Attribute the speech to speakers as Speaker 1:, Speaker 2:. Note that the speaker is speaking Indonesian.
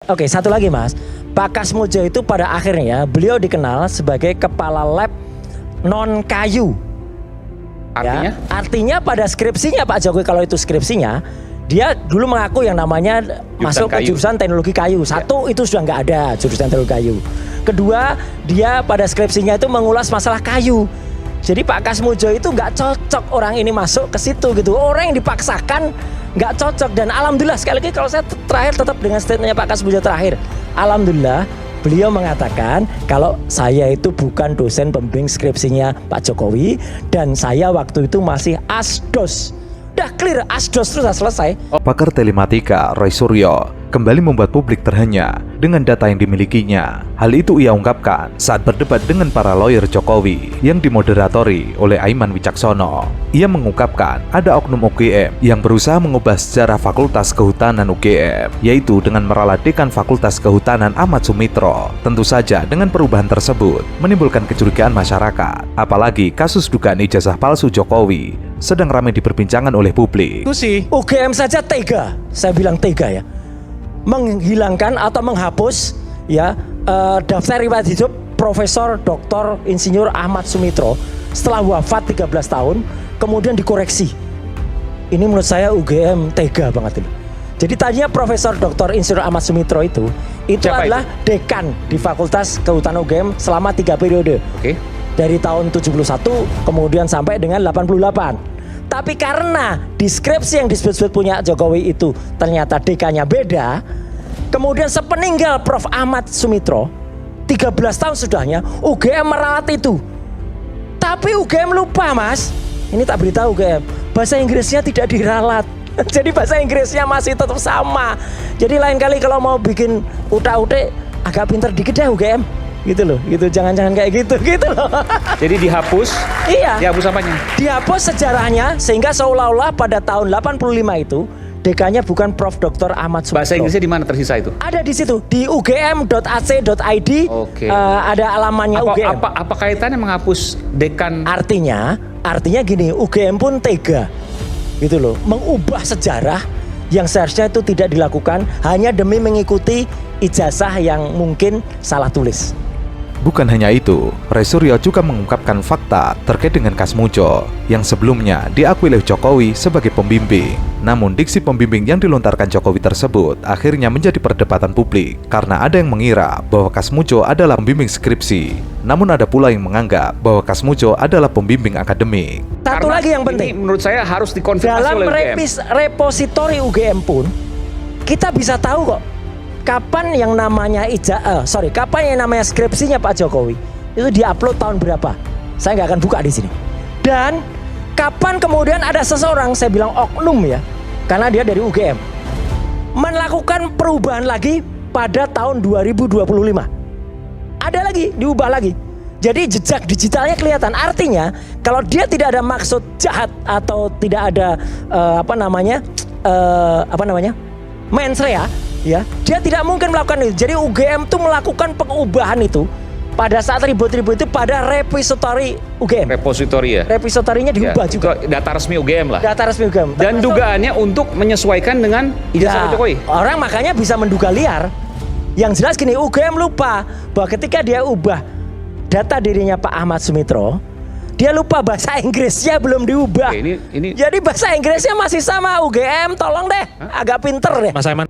Speaker 1: Oke, satu lagi Mas. Pak Kasmujo itu pada akhirnya beliau dikenal sebagai kepala lab non kayu.
Speaker 2: Artinya?
Speaker 1: Ya, artinya pada skripsinya Pak Jokowi, kalau itu skripsinya, dia dulu mengaku yang namanya masuk ke jurusan teknologi kayu. Satu, itu sudah nggak ada jurusan teknologi kayu. Kedua, dia pada skripsinya itu mengulas masalah kayu. Jadi Pak Kasmujo itu nggak cocok orang ini masuk ke situ gitu. Orang yang dipaksakan nggak cocok. Dan alhamdulillah, sekali lagi kalau saya terakhir tetap dengan statementnya Pak Kasmujo terakhir, alhamdulillah beliau mengatakan kalau saya itu bukan dosen pembimbing skripsinya Pak Jokowi, dan saya waktu itu masih asdos. Udah clear, asdos terus selesai.
Speaker 3: Pakar telematika Roy Suryo kembali membuat publik terhenyak dengan data yang dimilikinya. Hal itu ia ungkapkan saat berdebat dengan para lawyer Jokowi yang dimoderatori oleh Aiman Wicaksono. Ia mengungkapkan ada oknum UGM yang berusaha mengubah sejarah Fakultas Kehutanan UGM, yaitu dengan meralat dekan Fakultas Kehutanan Ahmad Sumitro. Tentu saja dengan perubahan tersebut menimbulkan kecurigaan masyarakat. Apalagi kasus dugaan ijazah palsu Jokowi sedang ramai diperbincangkan oleh publik.
Speaker 1: UGM saja tega, saya bilang tega ya, menghilangkan atau menghapus ya daftar riwayat hidup Profesor Dr. Insinyur Ahmad Sumitro setelah wafat 13 tahun, kemudian dikoreksi. Ini menurut saya UGM tega banget ini. Jadi tadinya Profesor Dr. Insinyur Ahmad Sumitro itu
Speaker 2: Siapa
Speaker 1: adalah dekan di Fakultas Kehutanan UGM selama 3 periode.
Speaker 2: Oke.
Speaker 1: Dari tahun 71 kemudian sampai dengan 88. Tapi karena deskripsi yang disebut-sebut punya Jokowi itu ternyata dekannya beda, kemudian sepeninggal Prof. Ahmad Sumitro 13 tahun sudahnya UGM meralat itu. Tapi UGM lupa Mas, ini tak beritahu UGM, bahasa Inggrisnya tidak diralat. Jadi bahasa Inggrisnya masih tetap sama. Jadi lain kali kalau mau bikin utak-utik agak pinter dikit deh UGM. Gitu loh, gitu, jangan-jangan kayak gitu loh.
Speaker 2: Jadi dihapus.
Speaker 1: Iya.
Speaker 2: Dihapus apanya?
Speaker 1: Dihapus sejarahnya sehingga seolah-olah pada tahun 85 itu dekannya bukan Prof. Dr. Ahmad Sumitro.
Speaker 2: Bahasa Inggrisnya di mana tersisa itu?
Speaker 1: Ada di situ di ugm.ac.id.
Speaker 2: Oke.
Speaker 1: Ada alamannya UGM.
Speaker 2: Apa kaitannya menghapus dekan?
Speaker 1: Artinya gini, UGM pun tega gitu loh, mengubah sejarah yang seharusnya itu tidak dilakukan hanya demi mengikuti ijazah yang mungkin salah tulis.
Speaker 3: Bukan hanya itu, Roy Suryo juga mengungkapkan fakta terkait dengan Kasmujo yang sebelumnya diakui oleh Jokowi sebagai pembimbing. Namun diksi pembimbing yang dilontarkan Jokowi tersebut akhirnya menjadi perdebatan publik karena ada yang mengira bahwa Kasmujo adalah pembimbing skripsi. Namun ada pula yang menganggap bahwa Kasmujo adalah pembimbing akademik.
Speaker 1: Satu
Speaker 2: Karena
Speaker 1: lagi yang penting,
Speaker 2: ini menurut saya harus dikonfirmasi
Speaker 1: dalam
Speaker 2: oleh UGM.
Speaker 1: repositori UGM pun kita bisa tahu kok kapan yang namanya kapan yang namanya skripsinya Pak Jokowi itu diupload tahun berapa. Saya nggak akan buka di sini. Dan kapan kemudian ada seseorang, saya bilang oknum ya, karena dia dari UGM, melakukan perubahan lagi pada tahun 2025. Ada lagi, diubah lagi. Jadi jejak digitalnya kelihatan. Artinya kalau dia tidak ada maksud jahat atau tidak ada mensrea, ya, dia tidak mungkin melakukan itu. Jadi UGM tuh melakukan pengubahan itu pada saat ribut-ribut itu pada repository UGM.
Speaker 2: Repositori ya.
Speaker 1: Repositorinya diubah
Speaker 2: Ya,
Speaker 1: juga.
Speaker 2: itu data resmi UGM lah.
Speaker 1: Data resmi UGM.
Speaker 2: Dan dugaannya untuk menyesuaikan dengan ijazah
Speaker 1: Ya,
Speaker 2: Jokowi.
Speaker 1: orang makanya bisa menduga liar. Yang jelas gini, UGM lupa bahwa ketika dia ubah data dirinya Pak Ahmad Sumitro, dia lupa bahasa Inggrisnya belum diubah.
Speaker 2: Oke, ini
Speaker 1: Jadi bahasa Inggrisnya masih sama. UGM tolong deh, agak pinter deh.
Speaker 4: Mas Aiman,